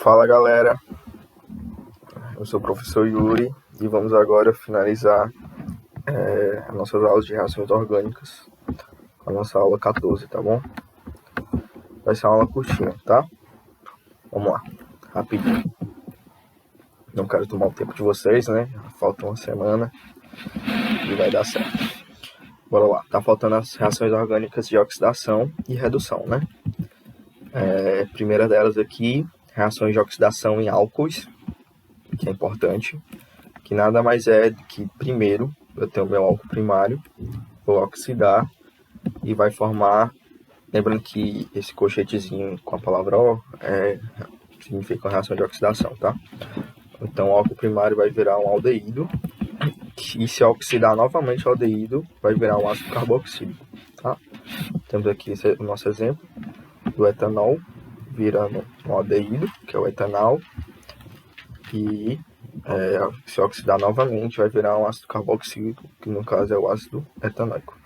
Fala galera, eu sou o professor Yuri e vamos agora finalizar as nossas aulas de reações orgânicas, a nossa aula 14, tá bom? Vai ser uma aula curtinha, tá? Vamos lá, rapidinho. Não quero tomar o tempo de vocês, né? Falta uma semana e vai dar certo. Bora lá, tá faltando as reações orgânicas de oxidação e redução, né? Primeira delas aqui, reações de oxidação em álcoois, que é importante, que nada mais é do que, primeiro, eu tenho meu álcool primário, vou oxidar e vai formar, lembrando que esse colchetezinho com a palavra O significa uma reação de oxidação, tá? Então o álcool primário vai virar um aldeído, e se oxidar novamente o aldeído, vai virar um ácido carboxílico, tá? Temos aqui o nosso exemplo do etanol virando um aldeído, que é o etanal, e se oxidar novamente vai virar um ácido carboxílico, que no caso é o ácido etanóico.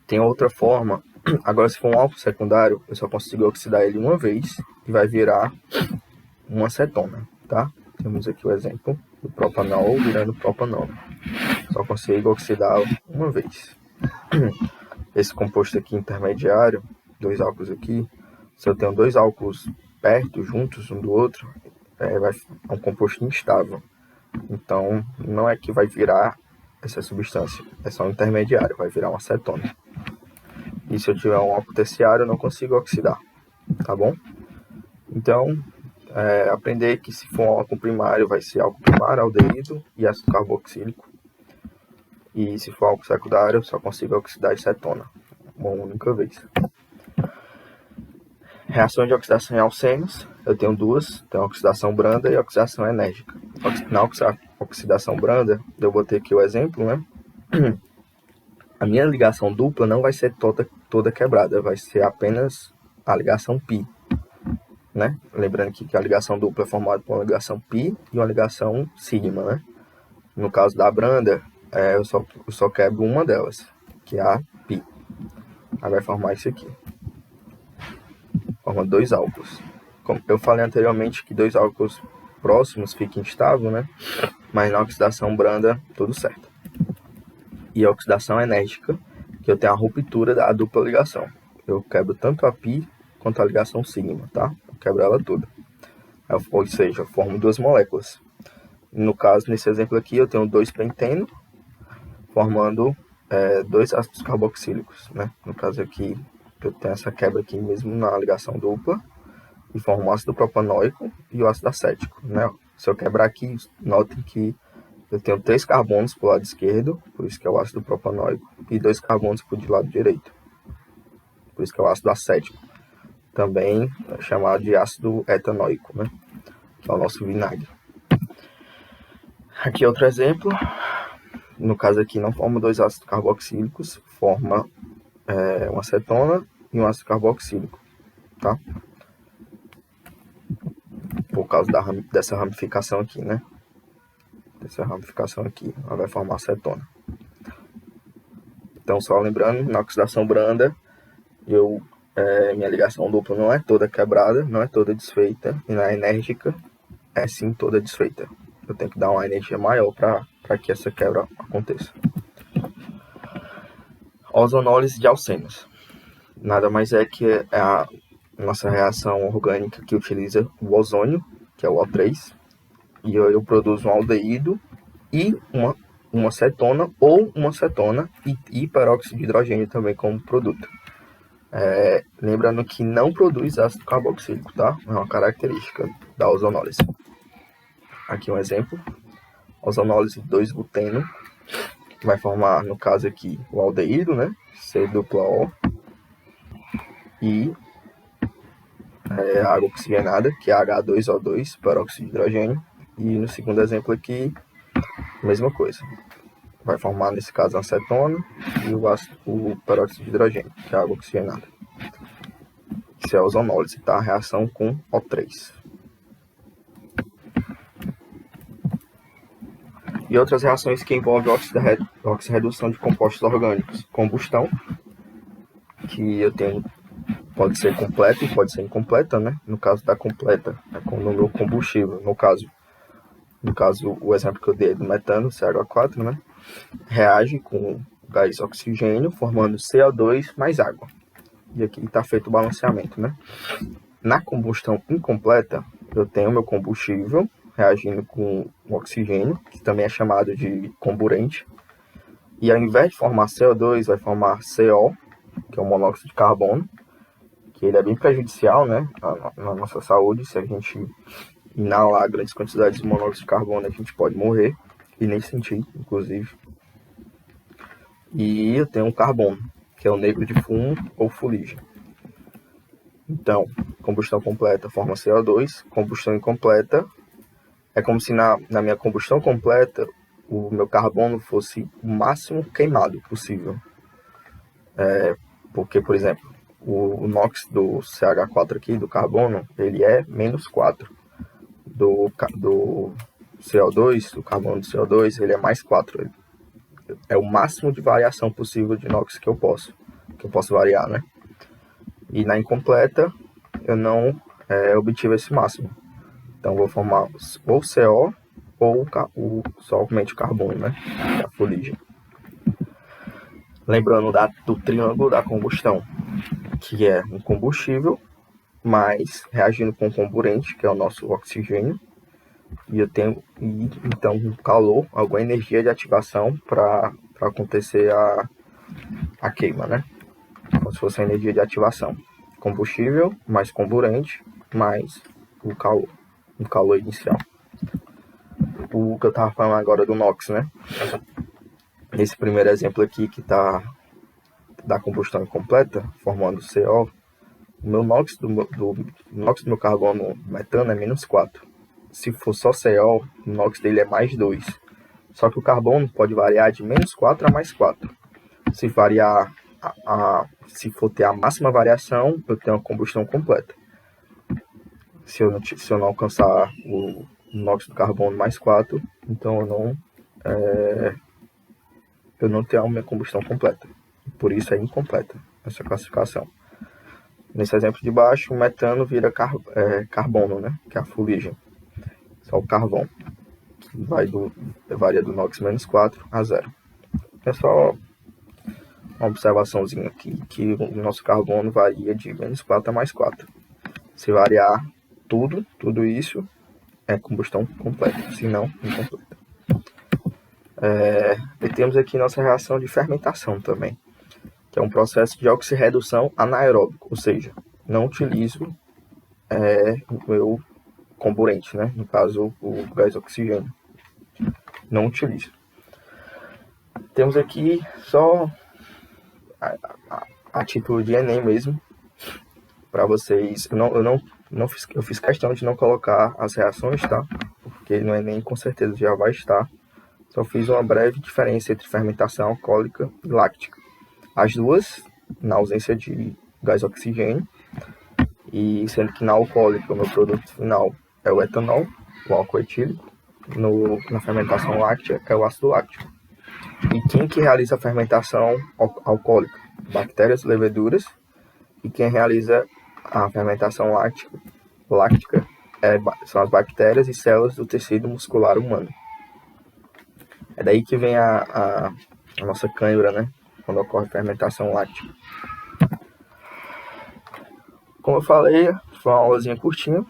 Tem outra forma, agora se for um álcool secundário, eu só consigo oxidar ele uma vez e vai virar uma acetona, tá? Temos aqui o exemplo do propanol virando propanol. Só consigo oxidar uma vez. Esse composto aqui intermediário, dois álcools aqui, se eu tenho dois álcools perto, juntos um do outro, é um composto instável. Então, não é que vai virar essa substância, é só um intermediário, vai virar uma acetona. E se eu tiver um álcool terciário, eu não consigo oxidar, tá bom? Então, aprender que se for um álcool primário, vai ser álcool primário, aldeído e ácido carboxílico. E se for álcool secundário, eu só consigo oxidar e cetona, uma única vez. Reação de oxidação em alcenos, eu tenho duas, tem oxidação branda e oxidação enérgica. Na oxidação branda, eu botei aqui o exemplo, né? A minha ligação dupla não vai ser toda quebrada, vai ser apenas a ligação π, né? Lembrando que a ligação dupla é formada por uma ligação π e uma ligação sigma, né? No caso da branda, eu só quebro uma delas, que é a π. Aí vai formar isso aqui. Forma dois álcools. Como eu falei anteriormente que dois álcools próximos ficam instáveis, né? Mas na oxidação branda, tudo certo. E a oxidação enérgica, que eu tenho a ruptura da dupla ligação. Eu quebro tanto a π quanto a ligação sigma, tá? Eu quebro ela toda. Ou seja, eu formo duas moléculas. No caso, nesse exemplo aqui, eu tenho 2 penteno, formando dois ácidos carboxílicos, né? No caso aqui, eu tenho essa quebra aqui mesmo na ligação dupla, e formo o ácido propanóico e o ácido acético, né? Se eu quebrar aqui, notem que eu tenho 3 carbonos para o lado esquerdo, por isso que é o ácido propanóico, e 2 carbonos para o lado direito, por isso que é o ácido acético. Também é chamado de ácido etanóico, né? Que é o nosso vinagre. Aqui outro exemplo. No caso aqui não forma dois ácidos carboxílicos, forma uma acetona e um ácido carboxílico, tá? Por causa dessa ramificação aqui, né? Essa ramificação aqui, ela vai formar acetona. Então, só lembrando, na oxidação branda, minha ligação dupla não é toda quebrada, não é toda desfeita, e na enérgica é sim toda desfeita. Eu tenho que dar uma energia maior para que essa quebra aconteça. Ozonólise de alcenos. Nada mais é que a nossa reação orgânica que utiliza o ozônio, que é o O3, e eu produzo um aldeído e uma cetona ou uma cetona e peróxido de hidrogênio também como produto. Lembrando que não produz ácido carboxílico, tá? É uma característica da ozonólise. Aqui um exemplo, ozonólise 2-buteno, que vai formar, no caso aqui, o aldeído, né? C-O, e água oxigenada, que é H2O2, peróxido de hidrogênio. E no segundo exemplo aqui, mesma coisa. Vai formar, nesse caso, a acetona e o peróxido de hidrogênio, que é a água oxigenada. Isso é a ozonólise, tá? A reação com O3. E outras reações que envolvem oxirredução de compostos orgânicos. Combustão, que eu tenho pode ser completa e pode ser incompleta, né? No caso da completa, é quando o meu combustível, no caso, o exemplo que eu dei do metano, CH4, né? Reage com gás oxigênio, formando CO2 mais água. E aqui está feito o balanceamento, né? Na combustão incompleta, eu tenho meu combustível reagindo com o oxigênio, que também é chamado de comburente. E ao invés de formar CO2, vai formar CO, que é o monóxido de carbono, que ele é bem prejudicial, né, na nossa saúde. Se a gente inalar grandes quantidades de monóxido de carbono, a gente pode morrer, e nem sentir, inclusive. E eu tenho o carbono, que é o negro de fumo ou fuligem. Então, combustão completa forma CO2, combustão incompleta é como se na minha combustão completa o meu carbono fosse o máximo queimado possível. Porque, por exemplo, o NOx do CH4 aqui, do carbono, ele é menos 4. Do CO2, do carbono do CO2, ele é mais 4. É o máximo de variação possível de NOx que eu posso variar, né? E na incompleta, eu não obtive esse máximo. Então, vou formar ou CO ou somente o carbono, né? A fuligem. Lembrando do triângulo da combustão, que é um combustível, mas reagindo com o comburente, que é o nosso oxigênio, e eu tenho então um calor, alguma energia de ativação para acontecer a queima, né? Como se fosse a energia de ativação. Combustível mais comburente mais o calor inicial. O que eu estava falando agora do NOx, né? Esse primeiro exemplo aqui que está da combustão incompleta, formando CO, o meu NOx do meu carbono metano é menos 4. Se for só CO, o NOx dele é mais 2. Só que o carbono pode variar de menos 4 a mais 4. Se variar, se for ter a máxima variação, eu tenho a combustão completa. Se eu não alcançar o NOx do carbono mais 4, então eu não tenho a minha combustão completa. Por isso é incompleta essa classificação. Nesse exemplo de baixo, o metano vira carbono, né? Que é a fuligem. Só o carvão. Varia do NOx menos 4 a 0. É só uma observaçãozinha aqui, que o nosso carbono varia de menos 4 a mais 4. Se variar tudo isso, é combustão completa, se não, incompleta. E temos aqui nossa reação de fermentação também, que é um processo de oxirredução anaeróbico, ou seja, não utilizo o meu comburente, né? No caso, o gás oxigênio. Não utilizo. Temos aqui só a título de Enem mesmo, para vocês. Eu fiz questão de não colocar as reações, tá? Porque no Enem com certeza já vai estar. Só fiz uma breve diferença entre fermentação alcoólica e láctica. As duas, na ausência de gás oxigênio, e sendo que na alcoólica o meu produto final é o etanol, o álcool etílico. Na fermentação láctea é o ácido láctico. E quem que realiza a fermentação alcoólica? Bactérias, leveduras. E quem realiza a fermentação láctica são as bactérias e células do tecido muscular humano. É daí que vem a nossa cãibra, né? Quando ocorre fermentação láctea. Como eu falei, foi uma aulazinha curtinha.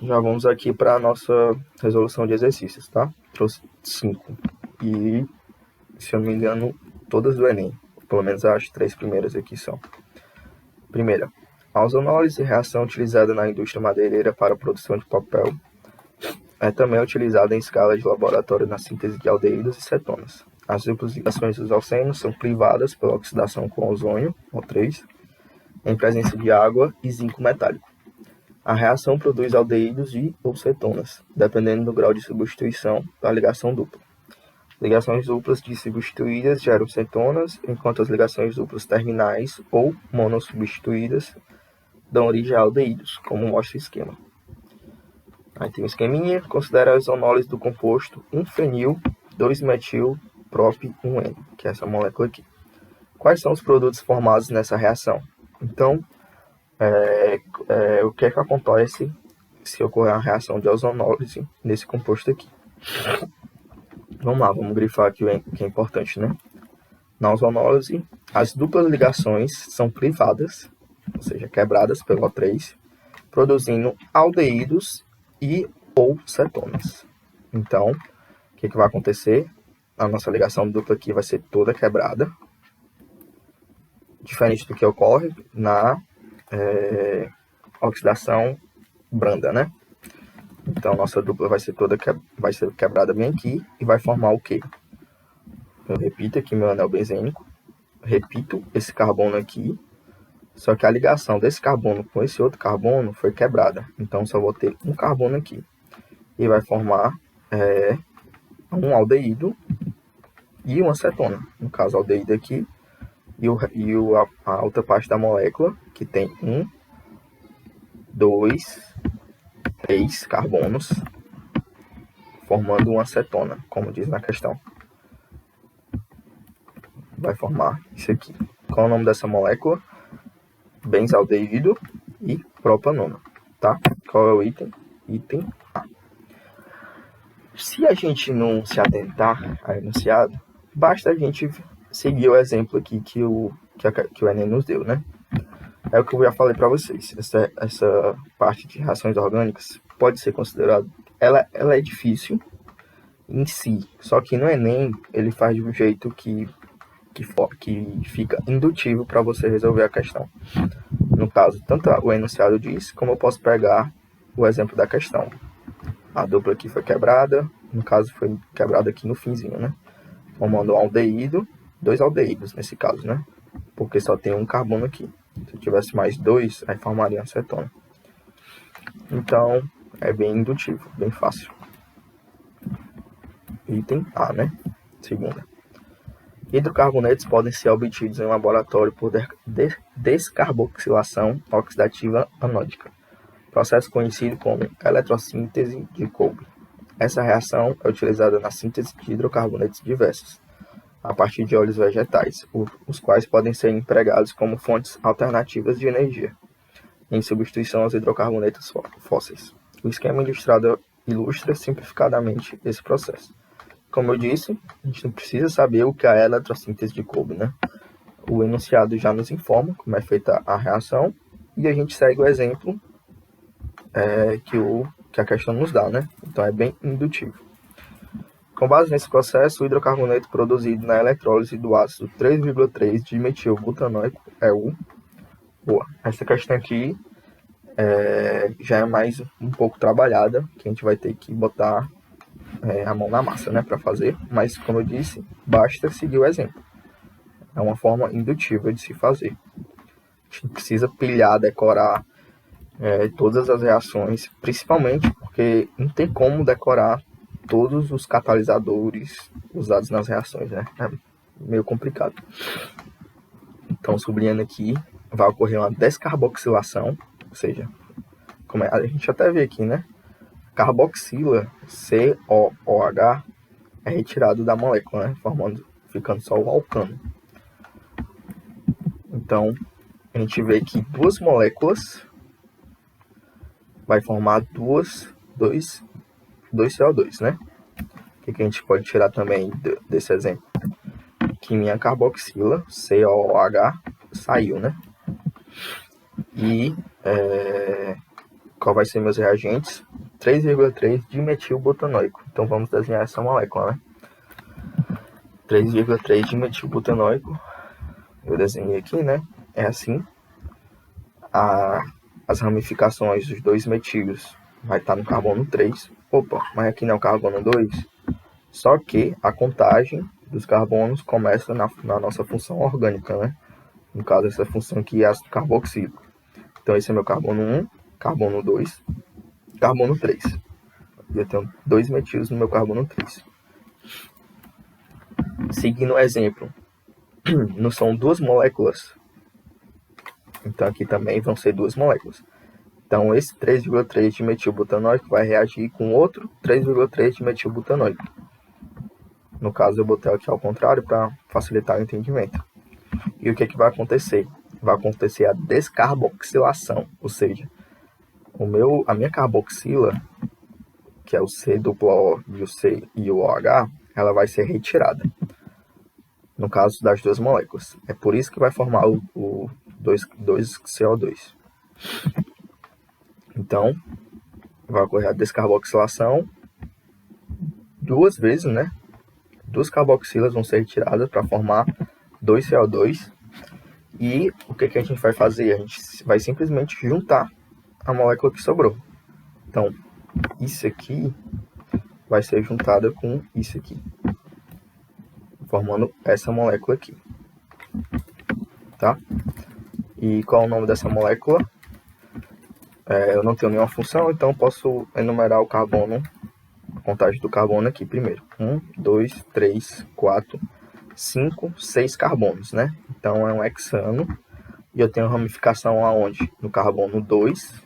Já vamos aqui para a nossa resolução de exercícios, tá? Trouxe 5. E, se eu não me engano, todas do Enem. Pelo menos as 3 primeiras aqui são. Primeira, a ozonólise, reação utilizada na indústria madeireira para a produção de papel, é também utilizada em escala de laboratório na síntese de aldeídos e cetonas. As duplas ligações dos alcenos são privadas pela oxidação com ozônio, O3, em presença de água e zinco metálico. A reação produz aldeídos ou cetonas, dependendo do grau de substituição da ligação dupla. Ligações duplas dissubstituídas geram cetonas, enquanto as ligações duplas terminais ou monossubstituídas dão origem a aldeídos, como mostra o esquema. Aí tem um esqueminha, considera a ozonólise do composto 1-fenil 2-metil-prop-1N, que é essa molécula aqui. Quais são os produtos formados nessa reação? Então, o que é que acontece se ocorrer uma reação de ozonólise nesse composto aqui. Vamos lá, vamos grifar aqui o que é importante, né? Na ozonólise, as duplas ligações são privadas, ou seja, quebradas pelo O3, produzindo aldeídos e ou cetonas. Então, o que vai acontecer? A nossa ligação dupla aqui vai ser toda quebrada, diferente do que ocorre na oxidação branda, né? Então, nossa dupla vai ser quebrada bem aqui e vai formar o quê? Eu repito aqui meu anel benzênico, repito esse carbono aqui, só que a ligação desse carbono com esse outro carbono foi quebrada. Então, só vou ter um carbono aqui. E vai formar um aldeído e uma cetona. No caso, aldeído aqui a outra parte da molécula, que tem 1, 2, 3 carbonos, formando uma cetona, como diz na questão. Vai formar isso aqui. Qual é o nome dessa molécula? Benzaldeído e propanona, tá? Qual é o item? Item A. Se a gente não se atentar ao enunciado, basta a gente seguir o exemplo aqui que o Enem nos deu, né? É o que eu já falei para vocês. Essa parte de reações orgânicas pode ser considerada... Ela é difícil em si, só que no Enem ele faz de um jeito que fica indutivo para você resolver a questão. No caso, tanto o enunciado diz, como eu posso pegar o exemplo da questão. A dupla aqui foi quebrada, no caso foi quebrada aqui no finzinho, né? Formando um aldeído, 2 aldeídos nesse caso, né? Porque só tem um carbono aqui. Se eu tivesse mais 2, aí formaria uma cetona. Então, é bem indutivo, bem fácil. Item A, né? Segunda. Hidrocarbonetos podem ser obtidos em um laboratório por descarboxilação oxidativa anódica, processo conhecido como eletrossíntese de Kolbe. Essa reação é utilizada na síntese de hidrocarbonetos diversos, a partir de óleos vegetais, os quais podem ser empregados como fontes alternativas de energia, em substituição aos hidrocarbonetos fósseis. O esquema ilustrado ilustra simplificadamente esse processo. Como eu disse, a gente não precisa saber o que é a eletrossíntese de Kolbe, né? O enunciado já nos informa como é feita a reação e a gente segue o exemplo que a questão nos dá, né? Então é bem indutivo. Com base nesse processo, o hidrocarboneto produzido na eletrólise do ácido 3,3 de metilbutanoico é o... Boa. Essa questão aqui já é mais um pouco trabalhada, que a gente vai ter que botar a mão na massa, né, para fazer, mas como eu disse, basta seguir o exemplo. É uma forma indutiva de se fazer. A gente precisa pilhar, decorar todas as reações, principalmente porque não tem como decorar todos os catalisadores usados nas reações, né? É meio complicado. Então, sublinhando aqui, vai ocorrer uma descarboxilação, ou seja, como a gente até vê aqui, né? Carboxila, COOH, é retirado da molécula, né? Ficando só o alcano. Então, a gente vê que 2 moléculas vai formar dois CO2, né? O que a gente pode tirar também desse exemplo? Que minha carboxila, COOH, saiu, né? E qual vai ser meus reagentes? 3,3 de metilbutanoico. Então vamos desenhar essa molécula, né? 3,3 de metilbutanoico. Eu desenhei aqui, né? É assim. As ramificações dos 2 metílios vai estar no carbono 3. Opa, mas aqui não é o carbono 2. Só que a contagem dos carbonos começa na nossa função orgânica, né? No caso, essa função aqui é ácido carboxílico. Então esse é meu carbono 1, carbono 2, carbono 3. Eu tenho 2 metílios no meu carbono 3. Seguindo o exemplo, não são 2 moléculas. Então aqui também vão ser 2 moléculas. Então esse 3,3 de metilbutanoico vai reagir com outro 3,3 de metilbutanoico. No caso eu botei aqui ao contrário para facilitar o entendimento. E o que vai acontecer? vai acontecer a descarboxilação, ou seja, a minha carboxila, que é o C duplo O e o C e o OH, ela vai ser retirada, no caso das duas moléculas. É por isso que vai formar o 2CO2. Então, vai ocorrer a descarboxilação duas vezes, né? Duas carboxilas vão ser retiradas para formar 2CO2. E o que a gente vai fazer? A gente vai simplesmente juntar a molécula que sobrou. Então, isso aqui vai ser juntada com isso aqui, formando essa molécula aqui, tá? E qual é o nome dessa molécula? Eu não tenho nenhuma função, então posso enumerar o carbono, a contagem do carbono aqui primeiro. 1, 2, 3, 4, 5, 6 carbonos, né? Então é um hexano, e eu tenho ramificação aonde? No carbono 2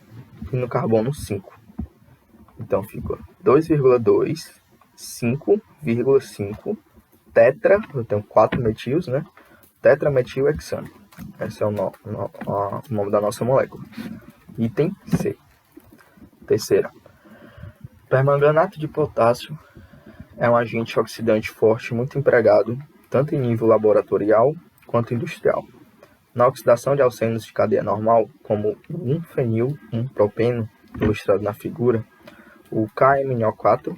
e no carbono 5. Então fica 2,2, 5,5, tetra, eu tenho 4 metis, né? Tetrametilhexano. Esse é o nome da nossa molécula. Item C. Terceira. Permanganato de potássio é um agente oxidante forte muito empregado, tanto em nível laboratorial quanto industrial. Na oxidação de alcenos de cadeia normal, como o 1-fenil-1-propeno, ilustrado na figura, o KMNO4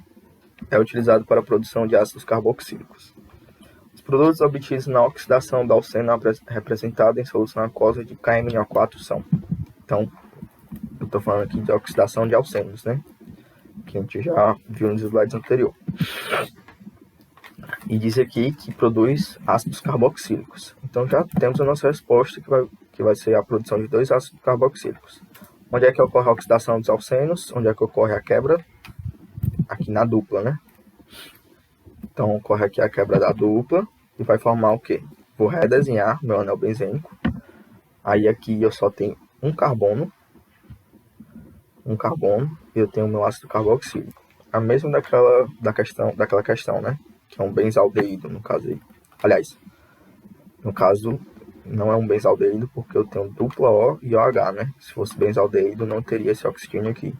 é utilizado para a produção de ácidos carboxílicos. Os produtos obtidos na oxidação do alceno representado em solução aquosa de KMNO4 são... Então, eu estou falando aqui de oxidação de alcenos, né? Que a gente já viu nos slides anteriores. E diz aqui que produz ácidos carboxílicos. Então já temos a nossa resposta, que vai ser a produção de 2 ácidos carboxílicos. Onde é que ocorre a oxidação dos alcenos? Onde é que ocorre a quebra? Aqui na dupla, né? Então ocorre aqui a quebra da dupla e vai formar o quê? Vou redesenhar meu anel benzênico. Aí aqui eu só tenho um carbono, e eu tenho meu ácido carboxílico. A mesma daquela questão, né? Que é um benzaldeído, no caso aí. Aliás, no caso, não é um benzaldeído porque eu tenho dupla O e OH, né? Se fosse benzaldeído, não teria esse oxigênio aqui.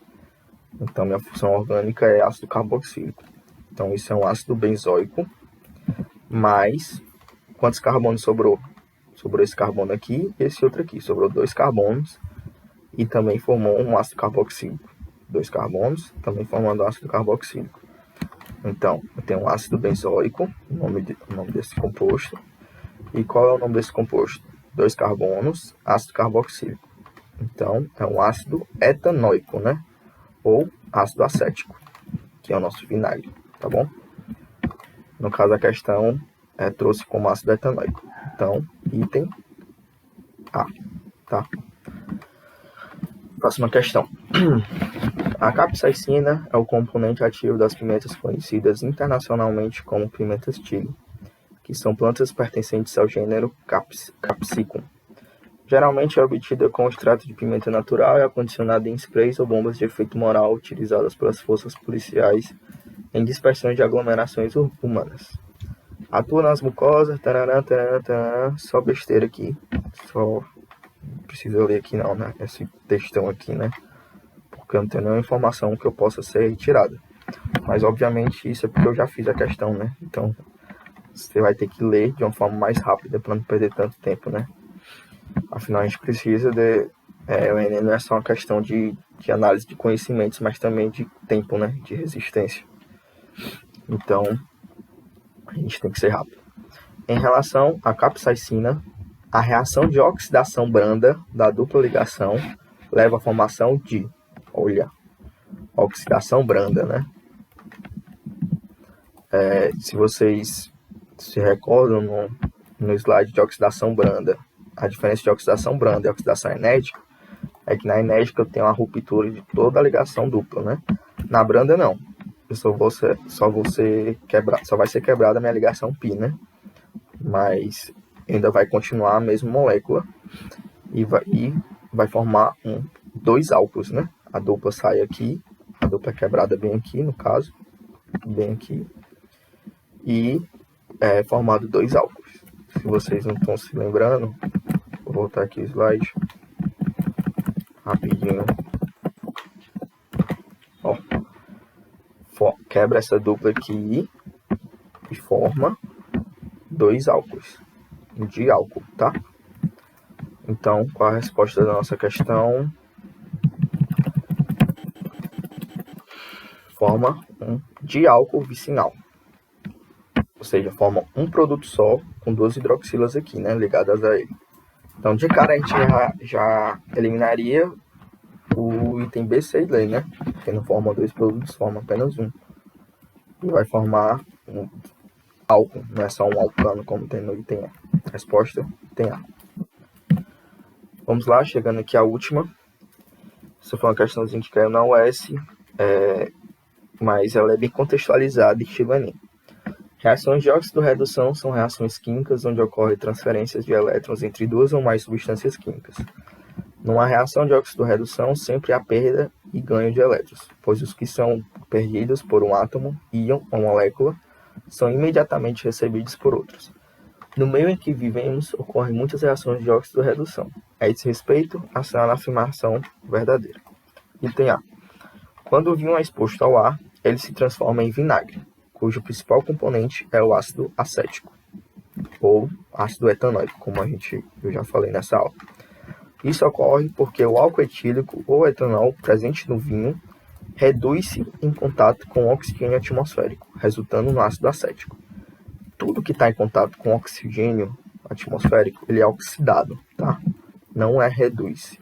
Então, minha função orgânica é ácido carboxílico. Então, isso é um ácido benzoico. Mas, quantos carbonos sobrou? Sobrou esse carbono aqui e esse outro aqui. Sobrou 2 carbonos e também formou um ácido carboxílico. 2 carbonos, também formando ácido carboxílico. Então, eu tenho um ácido benzoico, o nome desse composto. E qual é o nome desse composto? 2 carbonos, ácido carboxílico. Então, é um ácido etanoico, né? Ou ácido acético, que é o nosso vinagre, tá bom? No caso, a questão trouxe como ácido etanoico. Então, item A, tá? Próxima questão. A capsaicina é o componente ativo das pimentas conhecidas internacionalmente como pimentas chili, que são plantas pertencentes ao gênero Capsicum. Geralmente é obtida com extrato de pimenta natural e acondicionada em sprays ou bombas de efeito moral utilizadas pelas forças policiais em dispersões de aglomerações humanas. Atua nas mucosas, só besteira aqui, só não precisa ler aqui não, né, esse textão aqui, né, porque eu não tenho nenhuma informação que eu possa ser retirada. Mas obviamente isso é porque eu já fiz a questão, né, então você vai ter que ler de uma forma mais rápida para não perder tanto tempo, né. Afinal, a gente precisa o Enem não é só uma questão de análise de conhecimentos, mas também de tempo, né? De resistência. Então, a gente tem que ser rápido. Em relação à capsaicina, a reação de oxidação branda da dupla ligação leva à formação de, oxidação branda, né? Se vocês se recordam no slide de oxidação branda, a diferença de oxidação branda e oxidação enérgica é que na enérgica eu tenho a ruptura de toda a ligação dupla, né? Na branda não. Eu só vai ser quebrada a minha ligação π, né? Mas ainda vai continuar a mesma molécula e vai formar 2 álcools, né? A dupla sai aqui, a dupla é quebrada bem aqui, no caso, bem aqui, e é formado 2 álcools. Se vocês não estão se lembrando, Vou voltar aqui o slide. Rapidinho. Ó. Quebra essa dupla aqui e forma 2 álcoois. Um diálcool, tá? Então, qual a resposta da nossa questão? Forma um diálcool vicinal. Ou seja, forma um produto só com 2 hidroxilas aqui, né? Ligadas a ele. Então, de cara, a gente já eliminaria o item B, C e D, né? Porque não forma 2 produtos, forma apenas um. E vai formar um álcool, não é só um alcano como tem no item A. Resposta, item A. Vamos lá, chegando aqui a última. Essa foi uma questãozinha que caiu na UES, mas ela é bem contextualizada em estilo Enem. Reações de óxido-redução são reações químicas onde ocorre transferências de elétrons entre 2 ou mais substâncias químicas. Numa reação de óxido-redução, sempre há perda e ganho de elétrons, pois os que são perdidos por um átomo, íon ou molécula são imediatamente recebidos por outros. No meio em que vivemos, ocorrem muitas reações de óxido-redução. A esse respeito, assinala a afirmação verdadeira. Item A. Quando o vinho é exposto ao ar, ele se transforma em vinagre, cujo principal componente é o ácido acético, ou ácido etanóico, como eu já falei nessa aula. Isso ocorre porque o álcool etílico ou etanol presente no vinho reduz-se em contato com o oxigênio atmosférico, resultando no ácido acético. Tudo que está em contato com oxigênio atmosférico, ele é oxidado, tá? Não é reduz,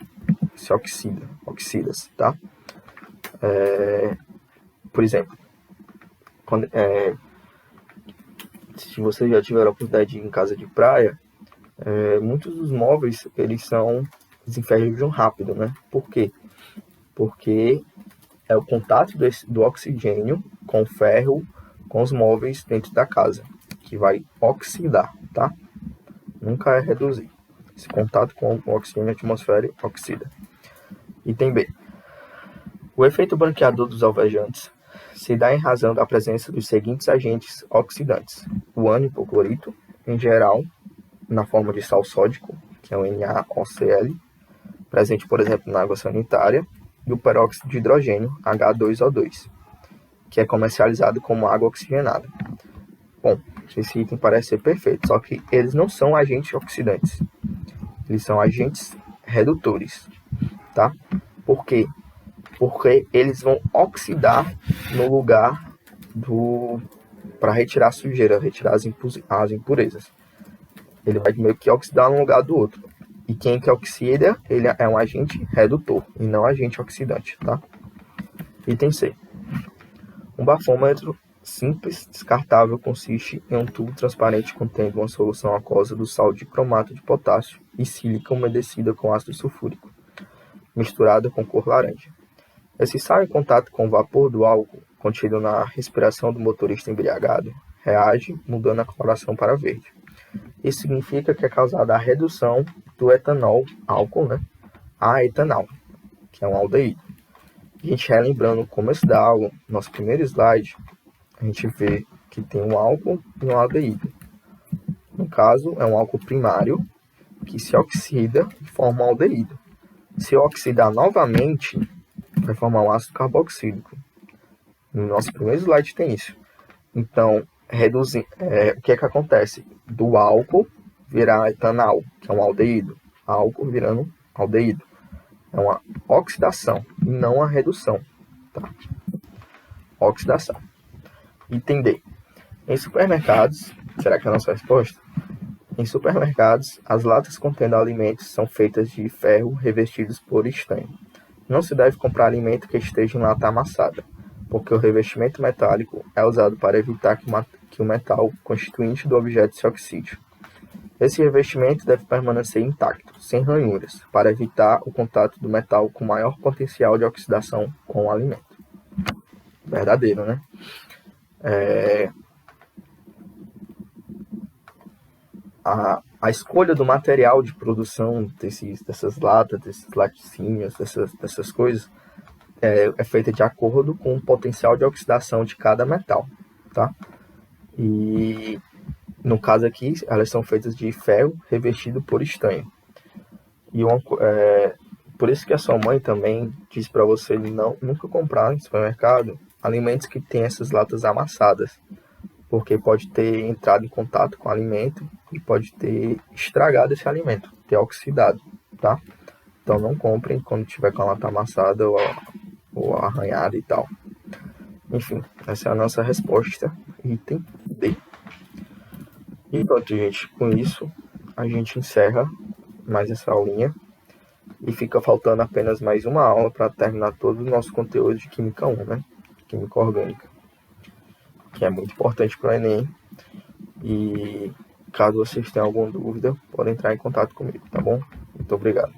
se oxida-se, tá? Por exemplo, se você já tiver a oportunidade de ir em casa de praia, muitos dos móveis, eles desenferrujam rápido, né? Por quê? Porque é o contato do oxigênio com o ferro, com os móveis dentro da casa, que vai oxidar, tá? Nunca é reduzir. Esse contato com o oxigênio atmosférico oxida. Item B. O efeito branqueador dos alvejantes se dá em razão da presença dos seguintes agentes oxidantes: o ânion hipoclorito, em geral, na forma de sal sódico, que é o NaOCl, presente, por exemplo, na água sanitária, e o peróxido de hidrogênio, H2O2, que é comercializado como água oxigenada. Bom, esse item parece ser perfeito, só que eles não são agentes oxidantes. Eles são agentes redutores, tá? Por quê? Porque eles vão oxidar no lugar para retirar a sujeira, retirar as impurezas. Ele vai meio que oxidar num lugar do outro. E quem que oxida, ele é um agente redutor e não agente oxidante, tá? Item C. Um bafômetro simples, descartável, consiste em um tubo transparente contendo uma solução aquosa do sal de cromato de potássio e sílica umedecida com ácido sulfúrico, misturada com cor laranja. Esse sal em contato com o vapor do álcool contido na respiração do motorista embriagado reage, mudando a coloração para verde. Isso significa que é causada a redução do etanol, álcool, né, a etanol, que é um aldeído. A gente relembrando o começo da aula, nosso primeiro slide, a gente vê que tem um álcool e um aldeído. No caso, é um álcool primário que se oxida e forma um aldeído. Se oxidar novamente, vai formar um ácido carboxílico. No nosso primeiro slide tem isso. Então, o que é que acontece? Do álcool virar etanol, que é um aldeído. Álcool virando aldeído. É uma oxidação e não a redução. Tá? Oxidação. Item D. Em supermercados, será que é a nossa resposta? Em supermercados, as latas contendo alimentos são feitas de ferro revestidos por estanho. Não se deve comprar alimento que esteja em lata amassada, porque o revestimento metálico é usado para evitar que o metal constituinte do objeto se oxide. Esse revestimento deve permanecer intacto, sem ranhuras, para evitar o contato do metal com maior potencial de oxidação com o alimento. Verdadeiro, né? A escolha do material de produção dessas latas, desses laticínios, dessas coisas, é feita de acordo com o potencial de oxidação de cada metal, tá? E no caso aqui, elas são feitas de ferro revestido por estanho. Por isso que a sua mãe também diz para você nunca comprar no supermercado alimentos que tem essas latas amassadas, porque pode ter entrado em contato com o alimento e pode ter estragado esse alimento, ter oxidado, tá? Então não comprem quando tiver com a lata amassada ou arranhada e tal. Enfim, essa é a nossa resposta, item D. E pronto, gente, com isso a gente encerra mais essa aulinha e fica faltando apenas mais uma aula para terminar todo o nosso conteúdo de Química 1, né? Química Orgânica, que é muito importante para o Enem. E caso vocês tenham alguma dúvida, podem entrar em contato comigo, tá bom? Muito obrigado.